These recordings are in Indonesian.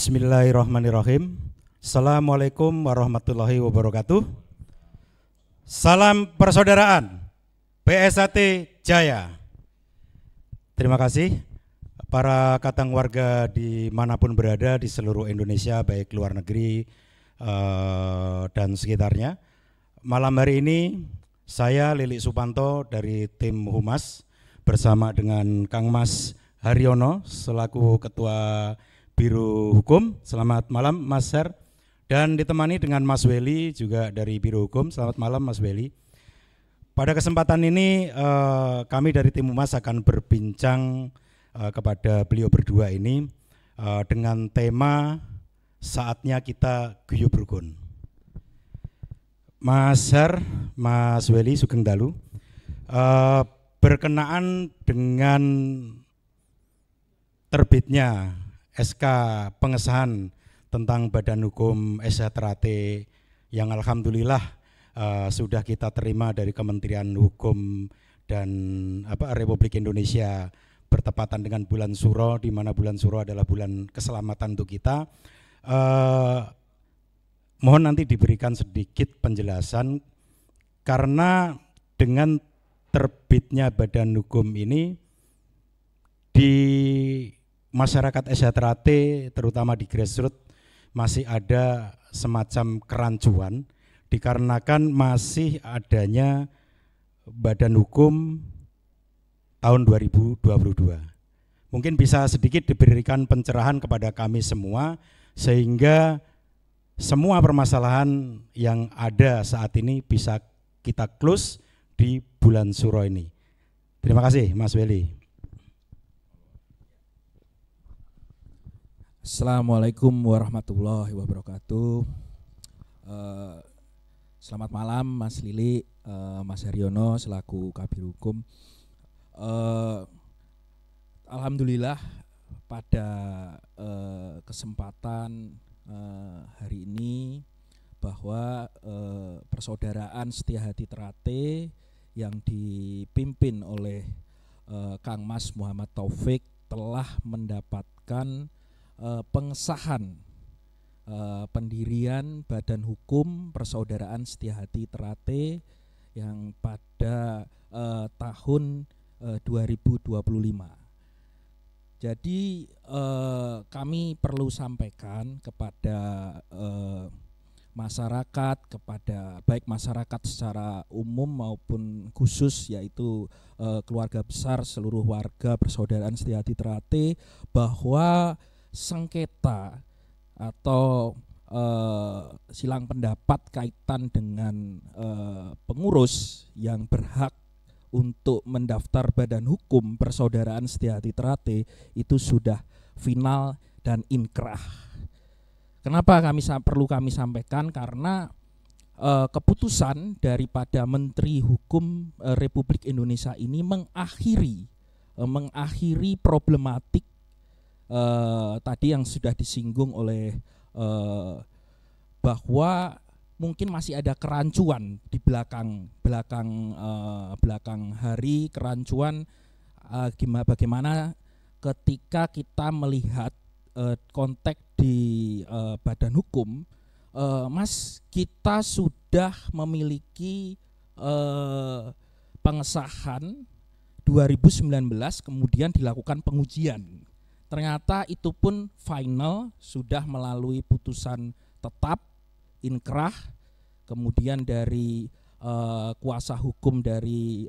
Bismillahirrahmanirrahim. Assalamualaikum warahmatullahi wabarakatuh. Salam persaudaraan PSAT Jaya. Terima kasih para katang warga dimanapun berada di seluruh Indonesia, baik luar negeri dan sekitarnya. Malam hari ini saya Lilik Supanto dari tim Humas bersama dengan Kang Mas Haryono selaku Ketua Biro Hukum. Selamat malam Mas Her. Dan ditemani dengan Mas Weli juga dari Biro Hukum. Selamat malam Mas Weli. Pada kesempatan ini kami dari tim Humas akan berbincang kepada beliau berdua ini dengan tema saatnya kita guyub rukun. Mas Her, Mas Weli Sugeng Dalu, berkenaan dengan terbitnya SK pengesahan tentang Badan Hukum SHTRAT yang alhamdulillah sudah kita terima dari Kementerian Hukum dan Republik Indonesia bertepatan dengan bulan Suro, di mana bulan Suro adalah bulan keselamatan untuk kita. Mohon nanti diberikan sedikit penjelasan karena dengan terbitnya Badan Hukum ini di masyarakat SHTRAT terutama di grassroots masih ada semacam kerancuan dikarenakan masih adanya Badan Hukum tahun 2022. Mungkin bisa sedikit diberikan pencerahan kepada kami semua sehingga semua permasalahan yang ada saat ini bisa kita close di bulan Suro ini. Terima kasih Mas Weli. Assalamualaikum warahmatullahi wabarakatuh. Selamat malam Mas Lili, Mas Haryono selaku Kabir Hukum. Alhamdulillah pada kesempatan hari ini bahwa persaudaraan Setia Hati Trate yang dipimpin oleh Kang Mas Muhammad Taufik telah mendapatkan pengesahan pendirian Badan Hukum Persaudaraan Setia Hati Trate yang pada tahun 2025. Jadi kami perlu sampaikan kepada masyarakat, kepada baik masyarakat secara umum maupun khusus yaitu keluarga besar seluruh warga Persaudaraan Setia Hati Trate bahwa sengketa atau silang pendapat kaitan dengan pengurus yang berhak untuk mendaftar Badan Hukum Persaudaraan Setia Hati Trate itu sudah final dan inkrah. Kenapa perlu kami sampaikan? Karena keputusan daripada Menteri Hukum Republik Indonesia ini mengakhiri problematik tadi yang sudah disinggung oleh bahwa mungkin masih ada kerancuan di belakang hari, kerancuan bagaimana ketika kita melihat konteks di Badan Hukum, Mas, kita sudah memiliki pengesahan 2019 kemudian dilakukan pengujian. Ternyata itu pun final, sudah melalui putusan tetap, inkrah, kemudian dari kuasa hukum dari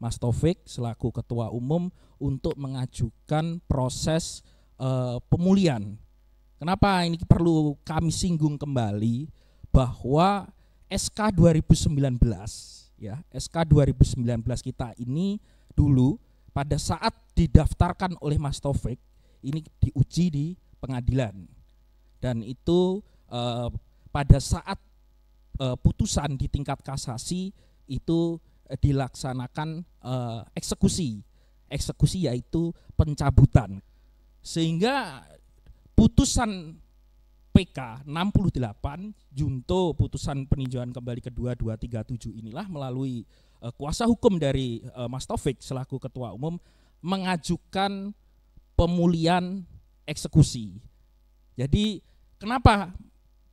Mas Taufik selaku Ketua Umum untuk mengajukan proses pemulihan. Kenapa ini perlu kami singgung kembali bahwa SK 2019 ya, SK 2019 kita ini dulu pada saat didaftarkan oleh Mas Taufik ini diuji di pengadilan dan itu pada saat putusan di tingkat kasasi itu dilaksanakan eksekusi yaitu pencabutan, sehingga putusan PK 68 Junto putusan peninjauan kembali kedua 237 inilah melalui kuasa hukum dari Mas Taufik selaku Ketua Umum mengajukan pemulihan eksekusi Jadi kenapa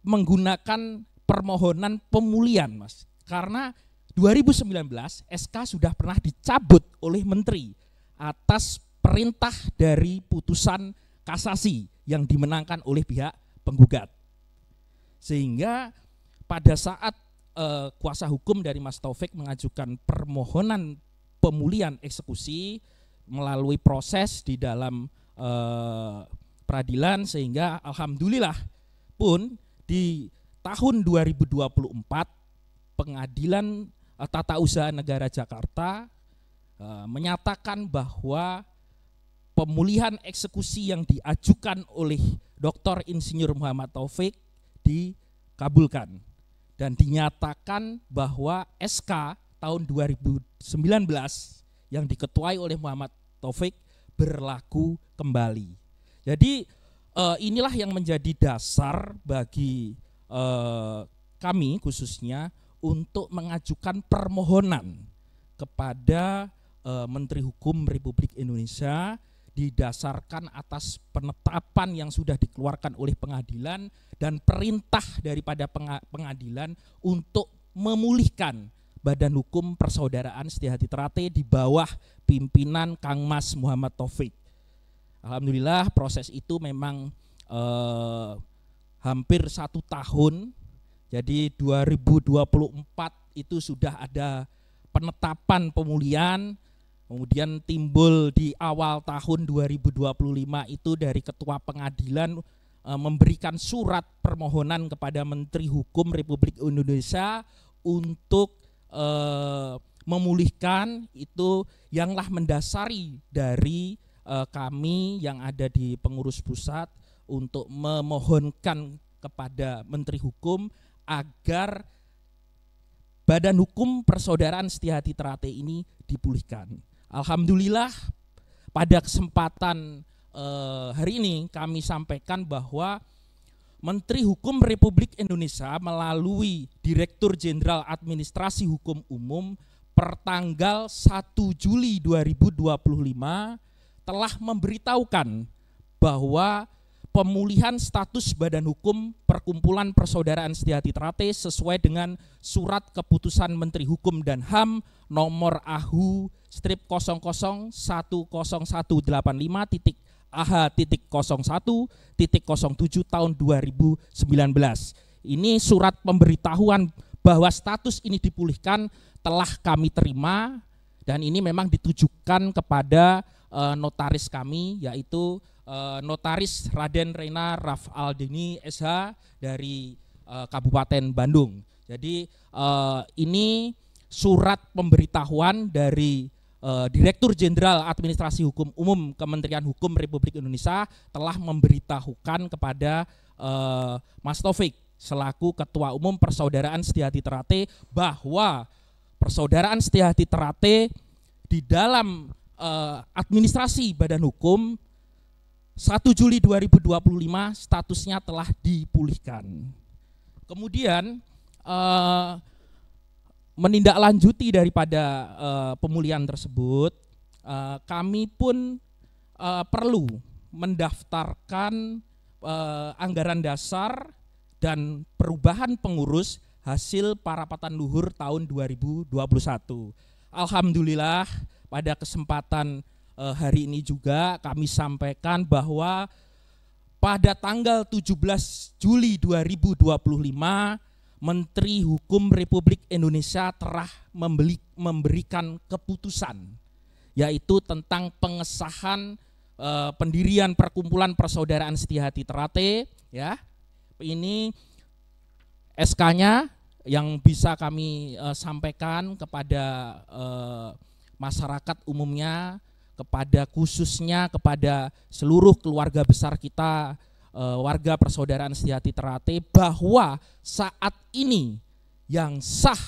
menggunakan permohonan pemulihan, Mas? Karena 2019 SK sudah pernah dicabut oleh Menteri atas perintah dari putusan kasasi yang dimenangkan oleh pihak penggugat. Sehingga pada saat kuasa hukum dari Mas Taufik mengajukan permohonan pemulihan eksekusi melalui proses di dalam peradilan, sehingga alhamdulillah pun di tahun 2024 Pengadilan Tata Usaha Negara Jakarta menyatakan bahwa pemulihan eksekusi yang diajukan oleh Dr. Insinyur Muhammad Taufik dikabulkan dan dinyatakan bahwa SK tahun 2019 yang diketuai oleh Muhammad Taufik berlaku kembali. Jadi inilah yang menjadi dasar bagi kami khususnya untuk mengajukan permohonan kepada Menteri Hukum Republik Indonesia didasarkan atas penetapan yang sudah dikeluarkan oleh pengadilan dan perintah daripada pengadilan untuk memulihkan Badan Hukum Persaudaraan Setia Hati Terate di bawah pimpinan Kang Mas Muhammad Taufik. Alhamdulillah proses itu memang hampir 1 tahun. Jadi 2024 itu sudah ada penetapan pemulihan, kemudian timbul di awal tahun 2025 itu dari Ketua Pengadilan memberikan surat permohonan kepada Menteri Hukum Republik Indonesia untuk memulihkan, itu yanglah mendasari dari kami yang ada di pengurus pusat untuk memohonkan kepada Menteri Hukum agar Badan Hukum Persaudaraan Setia Hati Terate ini dipulihkan. Alhamdulillah pada kesempatan hari ini kami sampaikan bahwa Menteri Hukum Republik Indonesia melalui Direktur Jenderal Administrasi Hukum Umum per tanggal 1 Juli 2025 telah memberitahukan bahwa pemulihan status Badan Hukum Perkumpulan Persaudaraan Setia Hati Terate sesuai dengan surat keputusan Menteri Hukum dan HAM nomor AHU-10185.AH.01.07 tahun 2019. Ini surat pemberitahuan bahwa status ini dipulihkan telah kami terima, dan ini memang ditujukan kepada notaris kami, yaitu Notaris Raden Rena Raf Aldini SH dari Kabupaten Bandung. Jadi ini surat pemberitahuan dari Direktur Jenderal Administrasi Hukum Umum Kementerian Hukum Republik Indonesia telah memberitahukan kepada Mas Taufik selaku Ketua Umum Persaudaraan Setia Hati Terate bahwa Persaudaraan Setia Hati Terate di dalam administrasi Badan Hukum 1 Juli 2025 statusnya telah dipulihkan. Kemudian menindaklanjuti daripada pemulihan tersebut, kami pun perlu mendaftarkan anggaran dasar dan perubahan pengurus hasil parapatan luhur tahun 2021. Alhamdulillah pada kesempatan hari ini juga kami sampaikan bahwa pada tanggal 17 Juli 2025 Menteri Hukum Republik Indonesia telah memberikan keputusan, yaitu tentang pengesahan pendirian Perkumpulan Persaudaraan Setia Hati Terate. Ya, ini SK-nya yang bisa kami sampaikan kepada masyarakat umumnya, kepada khususnya kepada seluruh keluarga besar kita, warga Persaudaraan Setia Hati Terate, bahwa saat ini yang sah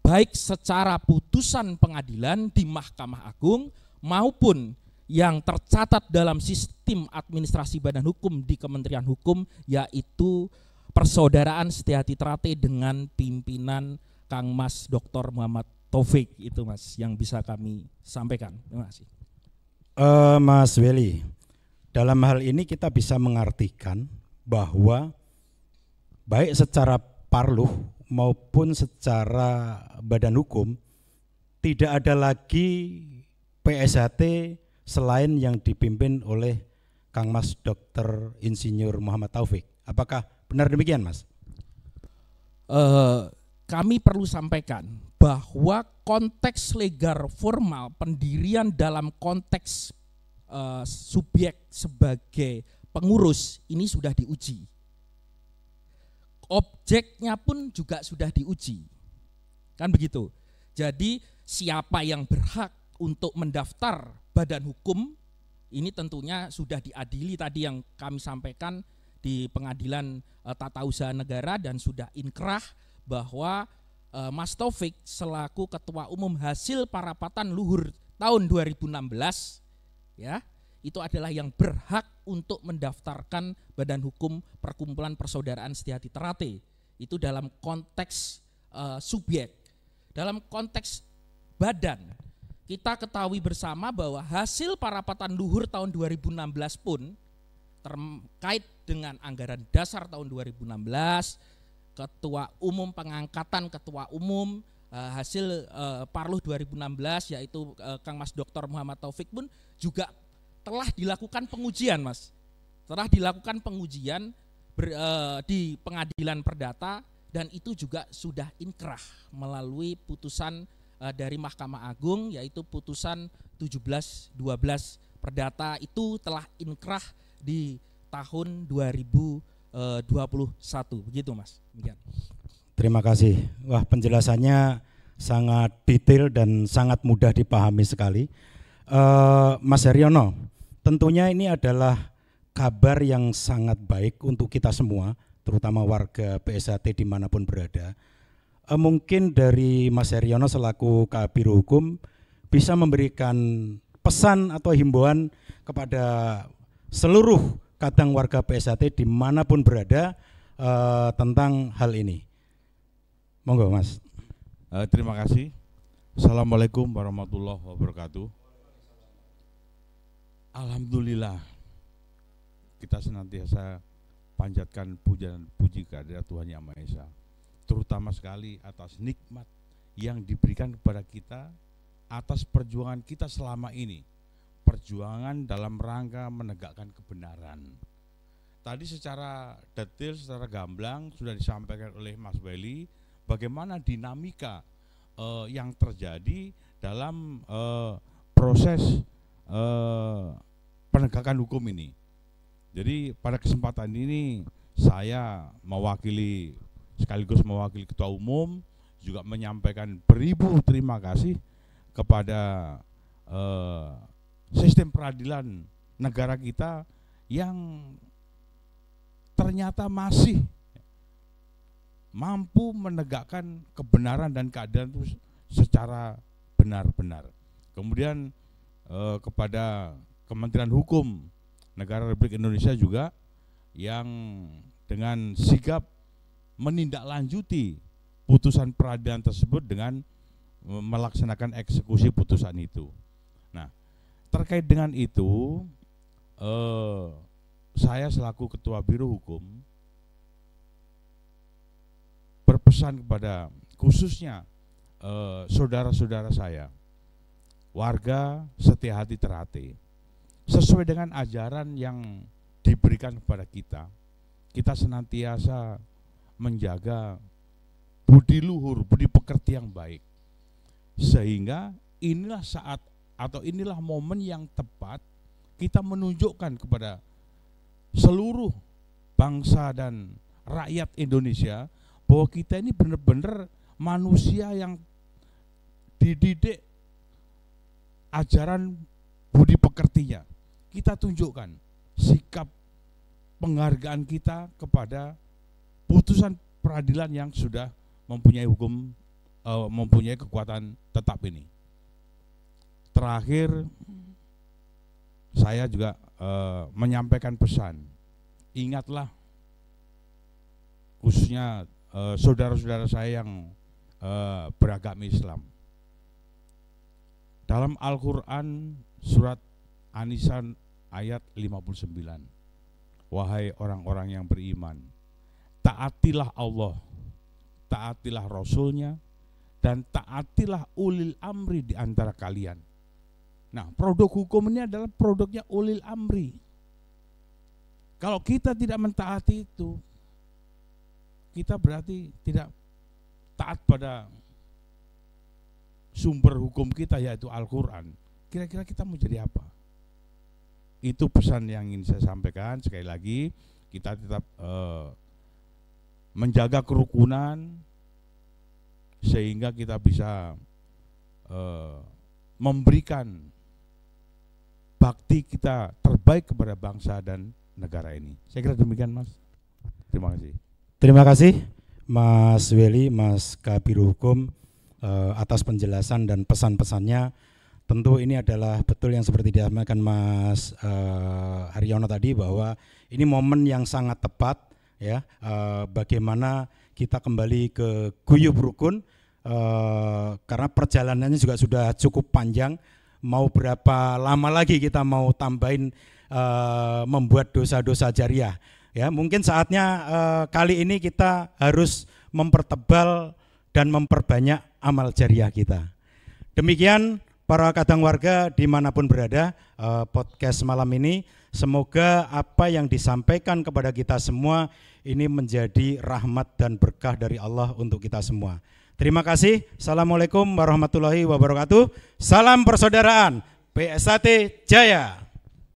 baik secara putusan pengadilan di Mahkamah Agung maupun yang tercatat dalam sistem administrasi Badan Hukum di Kementerian Hukum, yaitu Persaudaraan Setia Hati Terate dengan pimpinan Kang Mas Dr. Muhammad Taufik. Itu Mas yang bisa kami sampaikan. Terima kasih. Mas Weli, dalam hal ini kita bisa mengartikan bahwa baik secara parluh maupun secara badan hukum tidak ada lagi PSHT selain yang dipimpin oleh Kang Mas Dr. Insinyur Muhammad Taufik. Apakah benar demikian, Mas? Kami perlu sampaikan bahwa konteks legal formal pendirian dalam konteks subjek sebagai pengurus ini sudah diuji. Objeknya pun juga sudah diuji. Kan begitu. Jadi siapa yang berhak untuk mendaftar badan hukum ini tentunya sudah diadili tadi yang kami sampaikan di Pengadilan Tata Usaha Negara dan sudah inkrah bahwa Mas Taufik selaku Ketua Umum hasil parapatan luhur tahun 2016 ya, itu adalah yang berhak untuk mendaftarkan badan hukum Perkumpulan Persaudaraan Setiahati Ternate. Itu dalam konteks subjek. Dalam konteks badan, kita ketahui bersama bahwa hasil parapatan luhur tahun 2016 pun terkait dengan anggaran dasar tahun 2016, Ketua Umum pengangkatan Ketua Umum hasil Parluh 2016 yaitu Kang Mas Dr. Muhammad Taufik pun juga telah dilakukan pengujian, Mas. Telah dilakukan pengujian di Pengadilan Perdata dan itu juga sudah inkrah melalui putusan dari Mahkamah Agung yaitu putusan 17-12 Perdata itu telah inkrah di tahun 2021. Begitu, Mas. Demikian. Terima kasih. Wah, penjelasannya sangat detail dan sangat mudah dipahami sekali. Mas Haryono, tentunya ini adalah kabar yang sangat baik untuk kita semua, terutama warga PSHT dimanapun berada. Mungkin dari Mas Haryono selaku Kabiro Hukum bisa memberikan pesan atau himbauan kepada seluruh kadang warga PSHT dimanapun berada tentang hal ini. Monggo, Mas. Terima kasih. Assalamualaikum warahmatullahi wabarakatuh. Alhamdulillah kita senantiasa panjatkan puja dan puji kehadirat Tuhan Yang Maha Esa, terutama sekali atas nikmat yang diberikan kepada kita atas perjuangan kita selama ini, perjuangan dalam rangka menegakkan kebenaran. Tadi secara detail, secara gamblang sudah disampaikan oleh Mas Belly bagaimana dinamika yang terjadi dalam proses penegakan hukum ini. Jadi pada kesempatan ini saya mewakili sekaligus mewakili Ketua Umum juga menyampaikan beribu terima kasih kepada sistem peradilan negara kita yang ternyata masih mampu menegakkan kebenaran dan keadilan itu secara benar-benar. Kemudian kepada Kementerian Hukum Negara Republik Indonesia juga yang dengan sigap menindaklanjuti putusan peradilan tersebut dengan melaksanakan eksekusi putusan itu. Nah, terkait dengan itu, saya selaku Ketua Biro Hukum berpesan kepada khususnya saudara-saudara saya, warga Setiahati Ternate, sesuai dengan ajaran yang diberikan kepada kita, kita senantiasa menjaga budi luhur, budi pekerti yang baik. Sehingga inilah saat atau inilah momen yang tepat kita menunjukkan kepada seluruh bangsa dan rakyat Indonesia bahwa kita ini benar-benar manusia yang dididik ajaran budi pekertinya. Kita tunjukkan sikap penghargaan kita kepada putusan peradilan yang sudah mempunyai hukum, mempunyai kekuatan tetap ini. Terakhir, saya juga menyampaikan pesan, ingatlah khususnya saudara-saudara saya yang beragama Islam. Dalam Al-Quran surat An-Nisa ayat 59, wahai orang-orang yang beriman, taatilah Allah, taatilah Rasul-Nya, dan taatilah ulil amri di antara kalian. Nah, produk hukum ini adalah produknya ulil amri. Kalau kita tidak mentaati itu, kita berarti tidak taat pada sumber hukum kita, yaitu Al-Quran. Kira-kira kita mau jadi apa? Itu pesan yang ingin saya sampaikan. Sekali lagi, kita tetap menjaga kerukunan sehingga kita bisa memberikan bakti kita terbaik kepada bangsa dan negara ini. Saya kira demikian, Mas. Terima kasih. Terima kasih Mas Weli, Mas Kabiro Hukum atas penjelasan dan pesan-pesannya. Tentu ini adalah betul yang seperti disampaikan Mas Haryono tadi, bahwa ini momen yang sangat tepat ya, bagaimana kita kembali ke guyub rukun, karena perjalanannya juga sudah cukup panjang. Mau berapa lama lagi kita mau tambahin membuat dosa-dosa jariah ya? Mungkin saatnya kali ini kita harus mempertebal dan memperbanyak amal jariah kita. Demikian para kadang warga dimanapun berada, podcast malam ini, semoga apa yang disampaikan kepada kita semua ini menjadi rahmat dan berkah dari Allah untuk kita semua. Terima kasih. Assalamualaikum warahmatullahi wabarakatuh. Salam persaudaraan. PSAT Jaya.